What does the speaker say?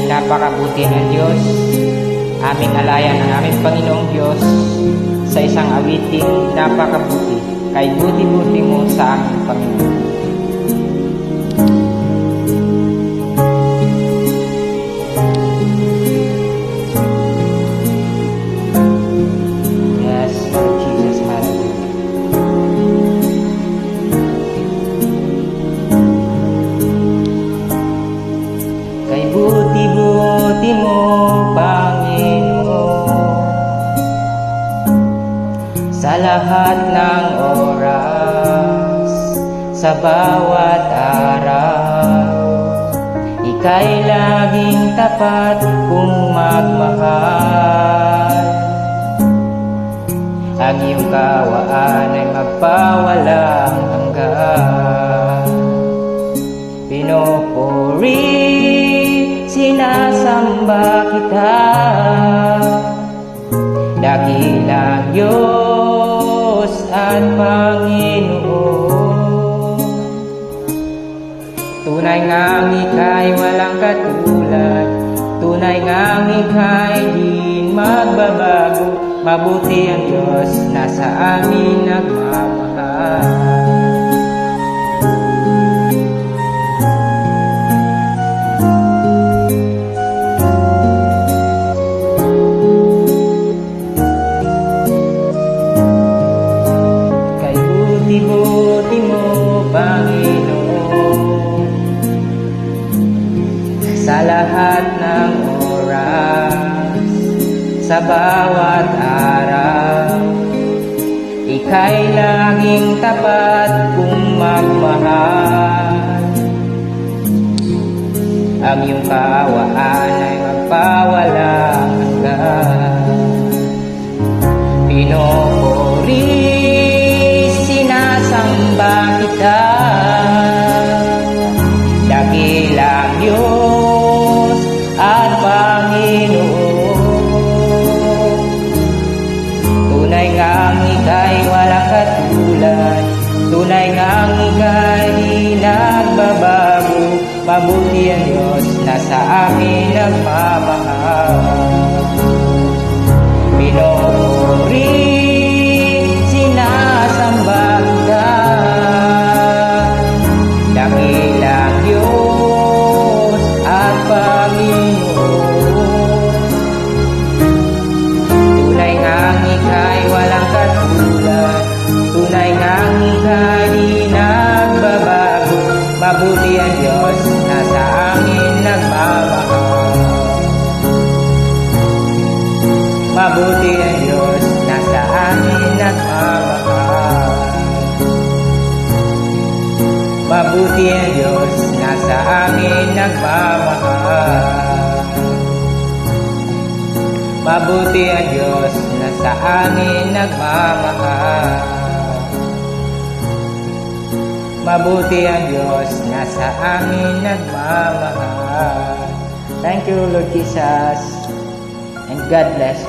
napakabuti ng Diyos. Aming alayan ng aming Panginoong Diyos sa isang awiting napakabuti. Kay buti-buti mo sa aming Panginoon. Yes, Lord Jesus, hallelujah. Kay buti-buti mo, Panginoon, sa lahat ng oras, sa bawat araw, ika'y laging tapat kung magmahal. Ang iyong kawaan ay magpawalang hanggan. Pinupuri, sinasamba kita, dakilang Diyos at Panginoon. Tunay ngang ika'y walang katulad, tunay ngang ika'y di magbabago. Mabuti ang Diyos na sa amin nagmamahal. Kay buti-buti mo, Panginoon, sa lahat ng oras, sa bawat araw, ika'y laging tapat kung magmahal. Ang iyong kaawaan ay magpawalang hanggan. Pinupuri, sinasamba kita, dakilang Diyos at Panginoon. Tunay ngang ika'y walang katulad, tunay ngang ika'y di nagbabago. Mabuti ang Diyos na sa amin nagmamahal. Pinupuri, sinasamba kita, dakilang Diyos at Panginoon. Tunay ngang ika'y walang katulad, tunay ngang ika'y di nagbabago. Mabuti ang Diyos na sa amin nagmamahal. Mabuti ang Diyos na sa amin nagmamahal. Mabuti ang Diyos na sa amin nagmamahal. Mabuti ang Diyos na sa amin nagmamahal. Mabuti ang Diyos na sa amin nagmamahal. Thank you, Lord Jesus, and God bless.